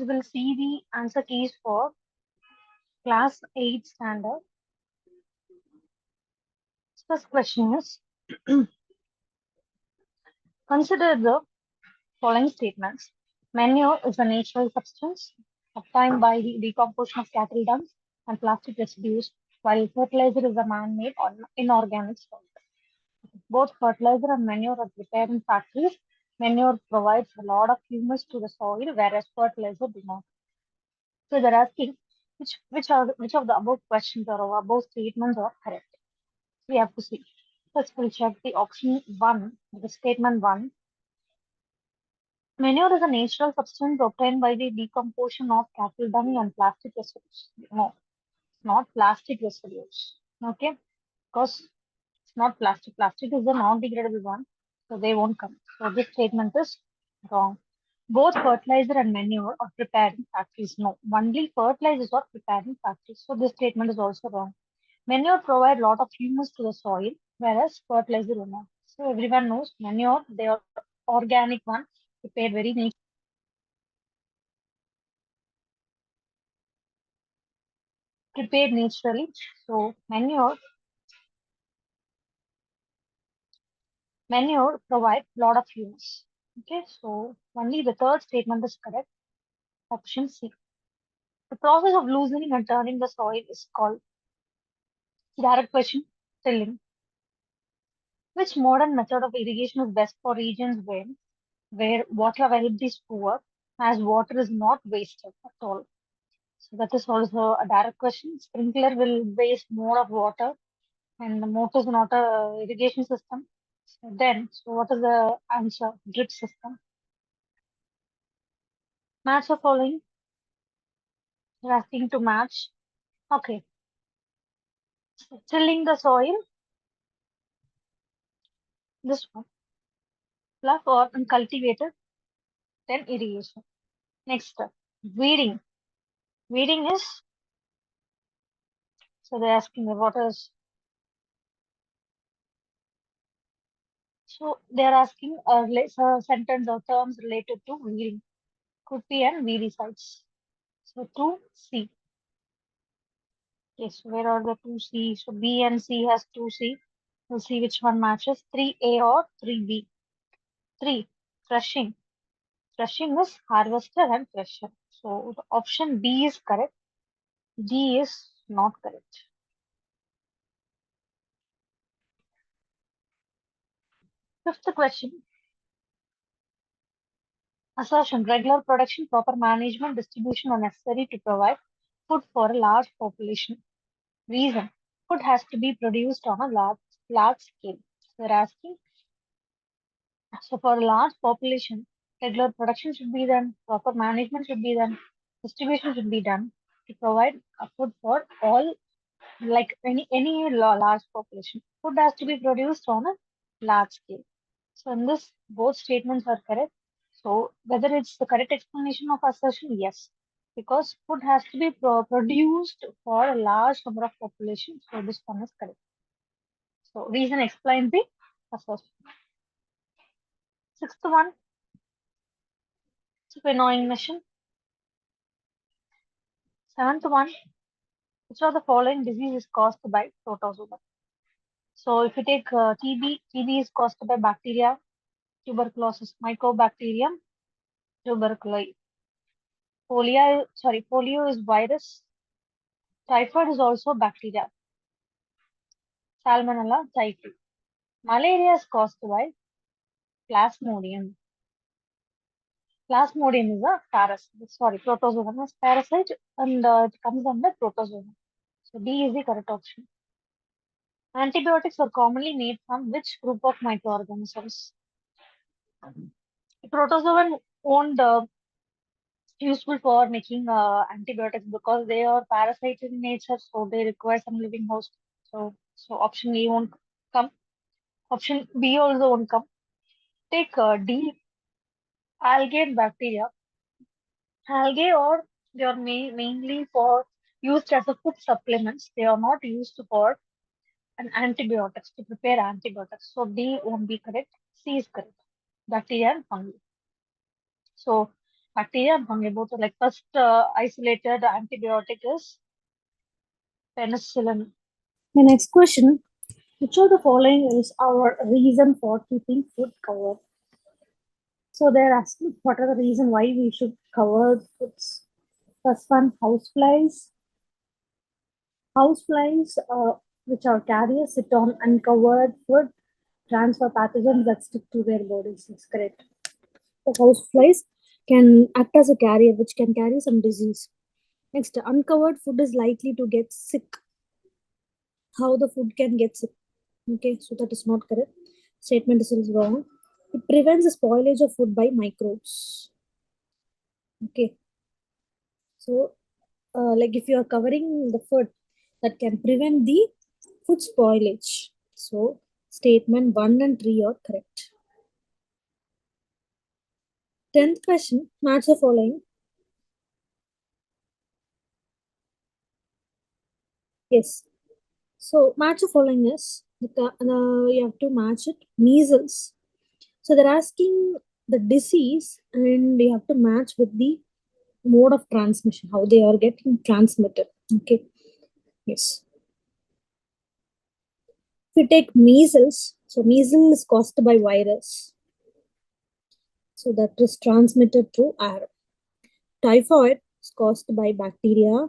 students will see the answer keys for class 8 standard. First question is consider the following statements. Manure is a natural substance obtained by the decomposition of cattle dung and plastic residues, while fertilizer is a man-made or inorganic source. Both fertilizer and manure are prepared in factories. Manure provides a lot of humus to the soil, whereas fertilizer do not. So they're asking which of the above questions or above statements are correct. We have to see. First, we'll check the option one, the statement one. Manure is a natural substance obtained by the decomposition of cattle dung and plastic residues. No, it's not plastic residues. Okay, because it's not plastic. Plastic is the non-degradable one, so they won't come. So this statement is wrong. Both fertilizer and manure are prepared in factories. No, only fertilizers are prepared in factories. So this statement is also wrong. Manure provide lot of humus to the soil, whereas fertilizer do not. So everyone knows manure, they are organic one, prepared very prepared naturally. So manure provide lot of humus. Okay, so only the third statement is correct. Option C. The process of loosening and turning the soil is called direct question tilling. Which modern method of irrigation is best for regions where water availability is poor, as water is not wasted at all? So that is also a direct question. Sprinkler will waste more of water, and the motor is not a irrigation system. So what is the answer? Drip system. Match the following. You're asking to match. Okay. So tilling the soil. This one. Plough or uncultivated. Then irrigation. Next step. Weeding. Weeding is, so they're asking what is, so they're asking a sentence or terms related to weeding. Could be an weedicides. So 2C. Yes, where are the 2C? So B and C has 2C. We'll see which one matches. 3A or 3B. 3. Threshing. Threshing is harvester and thresher. So the option B is correct. D is not correct. Fifth question. Assertion. Regular production, proper management, distribution are necessary to provide food for a large population. Reason. Food has to be produced on a large scale. So they're asking, so for a large population, regular production should be done, proper management should be done, distribution should be done to provide a food for all, like any large population. Food has to be produced on a large scale. So in this, both statements are correct. So whether it's the correct explanation of assertion, yes, because food has to be produced for a large number of population. So this one is correct. So reason explains the assertion. Sixth one, winnowing machine. Seventh one, which of the following disease is caused by protozoa? So if you take TB is caused by bacteria, tuberculosis, Mycobacterium tuberculosis. Polio is virus. Typhoid is also bacteria. Salmonella typhi. Malaria is caused by Plasmodium. Plasmodium is a parasite. Sorry, protozoan is parasite, and it comes under protozoan. So D is the correct option. Antibiotics are commonly made from which group of microorganisms? Protozoan won't useful for making antibiotics because they are parasites in nature, so they require some living host. So option A won't come. Option B also won't come. Take D, algae and bacteria. Algae or they are mainly for used as a food supplements. They are not used for an antibiotics to prepare antibiotics. So D won't be correct. C is correct. Bacteria and fungi. So Bacteria and fungi both. Like first isolated antibiotic is penicillin. The next question: which of the following is our reason for keeping food covered? So they're asking what are the reason why we should cover foods. First one, houseflies. Houseflies, which are carriers, sit on uncovered food, transfer pathogens that stick to their bodies. That's correct. The houseflies can act as a carrier, which can carry some disease. Next, uncovered food is likely to get sick. How the food can get sick? Okay, so that is not correct. Statement is wrong. It prevents the spoilage of food by microbes. Okay, so like if you are covering the food, that can prevent the food spoilage. So statement 1 and 3 are correct. 10th question, match the following. Yes. So match the following is you have to match it. Measles. So they're asking the disease and you have to match with the mode of transmission, how they are getting transmitted. Okay. Yes. If you take measles, so measles is caused by virus. So that is transmitted through air. Typhoid is caused by bacteria.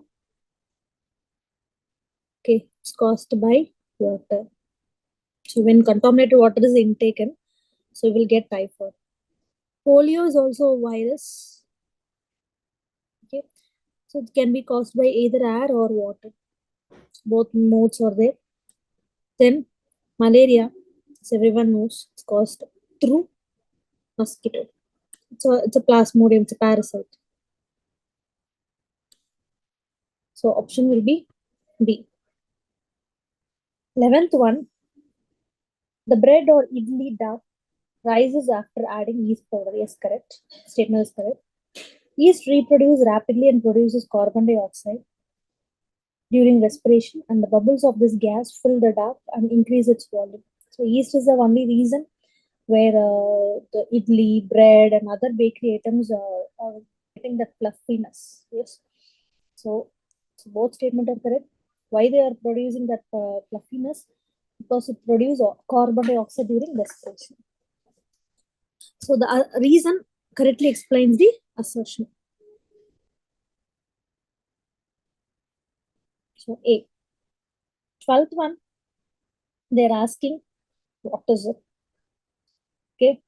Okay, it's caused by water. So when contaminated water is intaken, so you will get typhoid. Polio is also a virus. Okay, so it can be caused by either air or water. Both modes are there. Then malaria, as everyone knows, it's caused through mosquito. It's a plasmodium, it's a parasite. So option will be B. 11th one, the bread or idli dough rises after adding yeast powder. Yes, correct. Statement is correct. Yeast reproduces rapidly and produces carbon dioxide during respiration, and the bubbles of this gas fill the duct and increase its volume. So, yeast is the only reason where the idli, bread, and other bakery items are getting that fluffiness. Yes. So both statements are correct. Why they are producing that fluffiness? Because it produces carbon dioxide during respiration. So the reason correctly explains the assertion. So A. 12th one, they're asking what is it? Okay.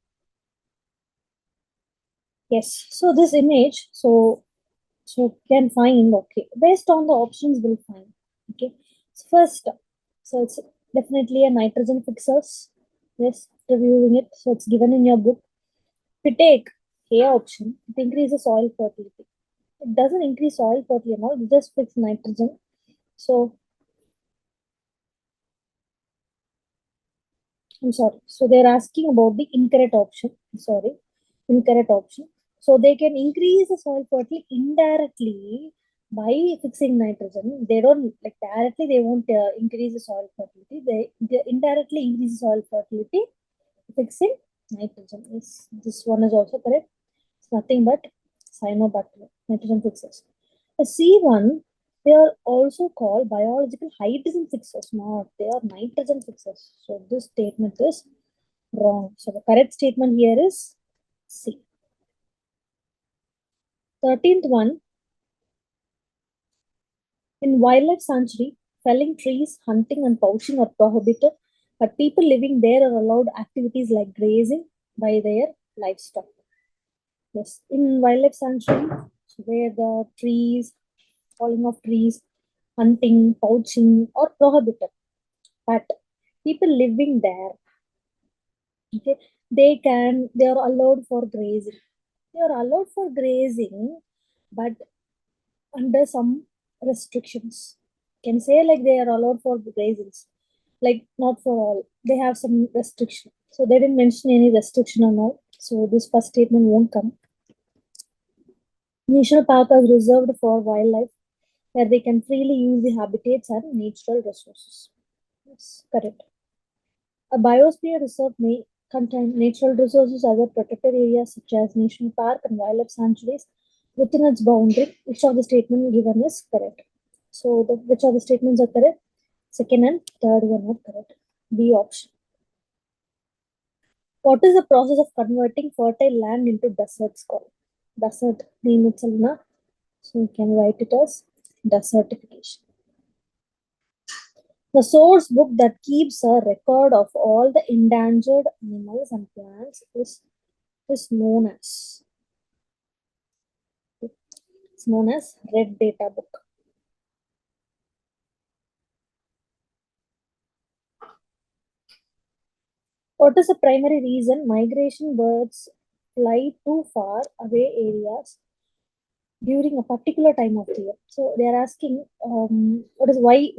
Yes. So this image, so can find, okay, based on the options we'll find. Okay. So first, so it's definitely a nitrogen fixers. Yes, reviewing it. So it's given in your book. If you take A option, it increases soil fertility. It doesn't increase soil fertility and all, it just fix nitrogen. So I'm sorry. So they're asking about the incorrect option. Sorry, incorrect option. So they can increase the soil fertility indirectly by fixing nitrogen. They don't like directly. They won't increase the soil fertility. They indirectly increase the soil fertility fixing nitrogen. Yes, this one is also correct. It's nothing but cyanobacteria, nitrogen fixers. The C1, they are also called biological hydrogen fixers. Not, they are nitrogen fixers. So this statement is wrong. So the correct statement here is C. 13th one, in wildlife sanctuary, felling trees, hunting and poaching are prohibited, but people living there are allowed activities like grazing by their livestock. Yes, in wildlife sanctuary, where the trees, falling of trees, hunting, poaching are prohibited. But people living there, okay, they are allowed for grazing. They are allowed for grazing, but under some restrictions. Can say like they are allowed for grazings, like not for all. They have some restriction. So they didn't mention any restriction or not. So this first statement won't come. National park is reserved for wildlife where they can freely use the habitats and natural resources. Yes, correct. A biosphere reserve may contain natural resources, other protected areas such as national park and wildlife sanctuaries within its boundary. Which of the statement given is correct? So, which of the statements are correct? Second and third one are correct. B option. What is the process of converting fertile land into deserts called? Desert name itself, na? So you can write it as desertification. The source book that keeps a record of all the endangered animals and plants is known as Red Data Book. What is the primary reason migration birds fly too far away areas during a particular time of the year? So they are asking, what is why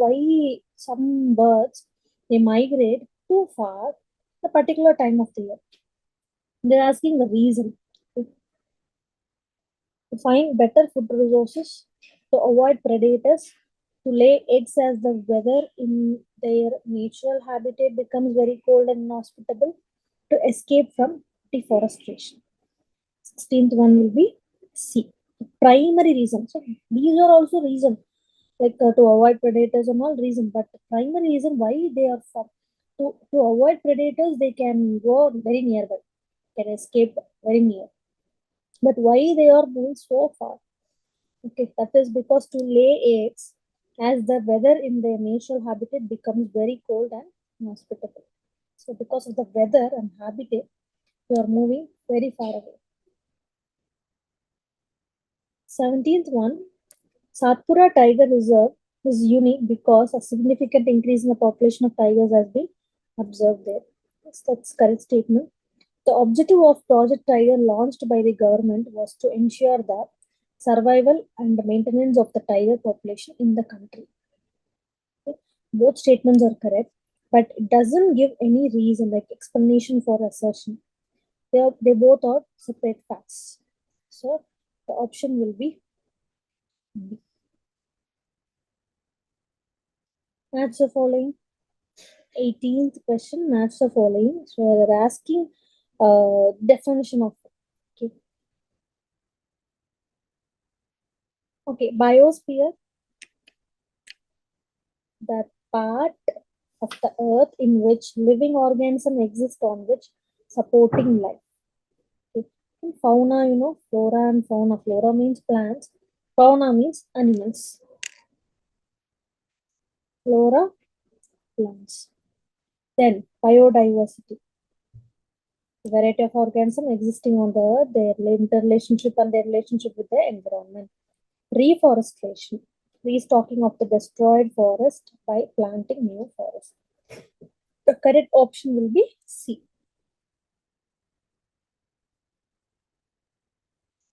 some birds they migrate too far a particular time of the year? They're asking the reason. To find better food resources, to avoid predators, to lay eggs as the weather in their natural habitat becomes very cold and inhospitable, to escape from deforestation. 16th one will be C. Primary reason. So these are also reason like to avoid predators and all reason, but the primary reason why they are to avoid predators they can go very nearby, can escape very near. But why they are moving so far? Okay, that is because to lay eggs as the weather in their natural habitat becomes very cold and inhospitable. So because of the weather and habitat, they are moving very far away. 17th one, Satpura Tiger Reserve is unique because a significant increase in the population of tigers has been observed there. Yes, that's correct statement. The objective of Project Tiger launched by the government was to ensure the survival and maintenance of the tiger population in the country. Okay? Both statements are correct, but it doesn't give any reason like explanation for assertion. They both are separate facts. So the option will be B. Match the following. 18th question, match the following. So they're asking definition of it. Okay. Okay, biosphere, that part of the earth in which living organisms exist on which supporting life. Okay. And fauna, flora and fauna. Flora means plants, fauna means animals. Flora, plants. Then biodiversity, the variety of organisms existing on the earth, their interrelationship and their relationship with the environment. Reforestation, restocking of the destroyed forest by planting new forest. The correct option will be C.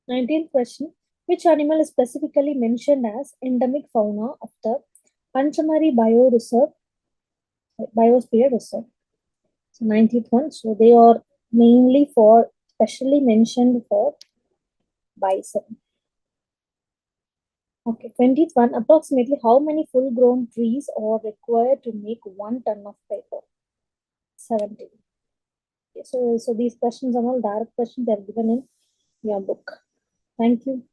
19th question. Which animal is specifically mentioned as endemic fauna of the Panchamari Biosphere Reserve? So 19th one. So they are mainly for specially mentioned for bison. Okay, 20th one. Approximately how many full-grown trees are required to make 1 ton of paper? 17. Okay, so these questions are all direct questions that are given in your book. Thank you.